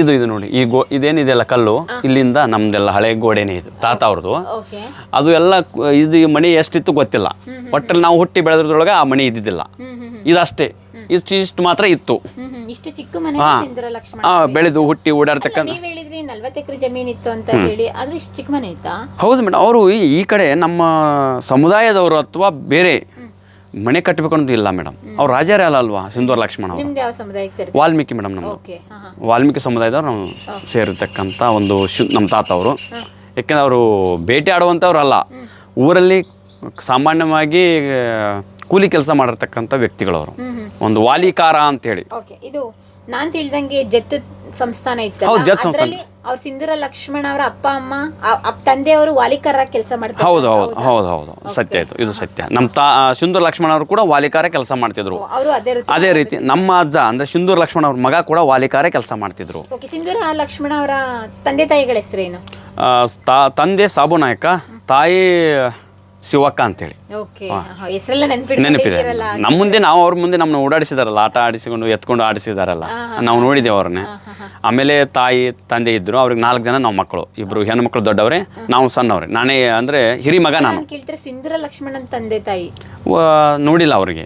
ಇದು ನೋಡಿ ಇದೇನಿದೆಲ್ಲ ಕಲ್ಲು ಇಲ್ಲಿಂದ ನಮ್ದೆಲ್ಲ ಹಳೆ ಗೋಡೆನೇ ಇದು ತಾತ ಅವ್ರದ್ದು. ಅದು ಎಲ್ಲ ಇದು ಮಣಿ ಎಷ್ಟಿತ್ತು ಗೊತ್ತಿಲ್ಲ, ಒಟ್ಟಲ್ಲಿ ನಾವು ಹುಟ್ಟಿ ಬೆಳೆದ್ರೊಳಗೆ ಆ ಮಣಿ ಇದ್ದಿದ್ದಿಲ್ಲ. ಇದಷ್ಟೇ ಇಷ್ಟು ಮಾತ್ರ ಇತ್ತು. ಇಷ್ಟು ಚಿಕ್ಕ ಮನೆ ಸಿಂಧೂರ ಲಕ್ಷ್ಮಣ ಬೆಳೆದು ಹುಟ್ಟಿ ಓಡಾಡ್ತಕ್ಕಂಥ. ನೀವು ಹೇಳಿದ್ರಿ 40 ಎಕರೆ ಜಮೀನು ಇತ್ತು ಅಂತ ಹೇಳಿ, ಆದ್ರೆ ಇಷ್ಟು ಚಿಕ್ಕ ಮನೆ ಇತ್ತಾ? ಹೌದು ಮೇಡಮ್, ಅವರು ಈ ಕಡೆ ನಮ್ಮ ಸಮುದಾಯದವರು ಅಥವಾ ಬೇರೆ ಮನೆ ಕಟ್ಟಬೇಕು ಅನ್ನೋದು ಇಲ್ಲ ಮೇಡಮ್. ಅವ್ರು ರಾಜರೇ ಅಲ್ವಾ ಸಿಂಧೂರ ಲಕ್ಷ್ಮಣ ಅವರು. ನಿಮ್ದು ಯಾವ ಸಮುದಾಯಕ್ಕೆ ಸೇರಿ? ವಾಲ್ಮೀಕಿ ಮೇಡಮ್. ನಮ್ಮ ವಾಲ್ಮೀಕಿ ಸಮುದಾಯದವ್ರು ನಾವು ಸೇರಿರ್ತಕ್ಕಂಥ ಒಂದು ನಮ್ಮ ತಾತ ಅವರು. ಯಾಕೆಂದ್ರೆ ಅವರು ಬೇಟೆ ಆಡುವಂಥವ್ರು ಅಲ್ಲ, ಊರಲ್ಲಿ ಸಾಮಾನ್ಯವಾಗಿ ಕೂಲಿ ಕೆಲಸ ಮಾಡಿರ್ತಕ್ಕಂಥ ವ್ಯಕ್ತಿಗಳವರು. ಒಂದು ವಾಲಿಕಾರ ಅಂತ ಹೇಳಿ. ಇದು ನಾನ್ ತಿಳಿದಂಗೆ ಜತ್ತು ಸಂಸ್ಥಾನ ಇತ್ತು. ಅವ್ರ ಸಿಂಧೂರ ಲಕ್ಷ್ಮಣ ಅವರ ಅಪ್ಪ ಅಮ್ಮ ತಂದೆಯವರು ವಾಲಿಕಾರ ಕೆಲಸ ಮಾಡ್ತಾರೆ. ಹೌದು ಹೌದು ಹೌದು ಹೌದು ಸತ್ಯ ಆಯ್ತು, ಇದು ಸತ್ಯ. ನಮ್ಮ ಸಿಂಧೂರ ಲಕ್ಷ್ಮಣ ಅವರು ಕೂಡ ವಾಲಿಕಾರ ಕೆಲಸ ಮಾಡ್ತಿದ್ರು. ಅದೇ ರೀತಿ ನಮ್ಮ ಅಜ್ಜ ಅಂದ್ರೆ ಸಿಂಧೂರ ಲಕ್ಷ್ಮಣ ಅವ್ರ ಮಗ ಕೂಡ ವಾಲಿಕಾರ ಕೆಲಸ ಮಾಡ್ತಿದ್ರು. ಸಿಂಧೂರ ಲಕ್ಷ್ಮಣ ಅವರ ತಂದೆ ತಾಯಿಗಳ ಹೆಸರೇನು? ತಂದೆ ಸಾಬು ನಾಯಕ, ತಾಯಿ ಶಿವಕ್ಕ ಅಂತೇಳಿ. ನೆನಪಿದೆ. ನಮ್ಮ ಮುಂದೆ ಅವ್ರ ಮುಂದೆ ನಮ್ಮನ್ನ ಓಡಾಡಿಸಿದಾರಲ್ಲ, ಆಟ ಆಡಿಸಿಕೊಂಡು ಎತ್ಕೊಂಡು ಆಡಿಸಿದಾರಲ್ಲ, ನಾವು ನೋಡಿದ್ದೇವೆ ಅವ್ರನ್ನೇ. ಆಮೇಲೆ ತಾಯಿ ತಂದೆ ಇದ್ರು, ಅವ್ರಿಗೆ 4 ಜನ ನಾವು ಮಕ್ಕಳು, ಇಬ್ರು ಹೆಣ್ಣು ಮಕ್ಕಳು ದೊಡ್ಡವ್ರೆ, ನಾವು ಸಣ್ಣವ್ರೆ. ನಾನೇ ಅಂದ್ರೆ ಹಿರಿ ಮಗ ನಾನು. ಸಿಂಧೂರ ಲಕ್ಷ್ಮಣನ್ ತಂದೆ ತಾಯಿ ನೋಡಿಲ್ಲ ಅವ್ರಿಗೆ.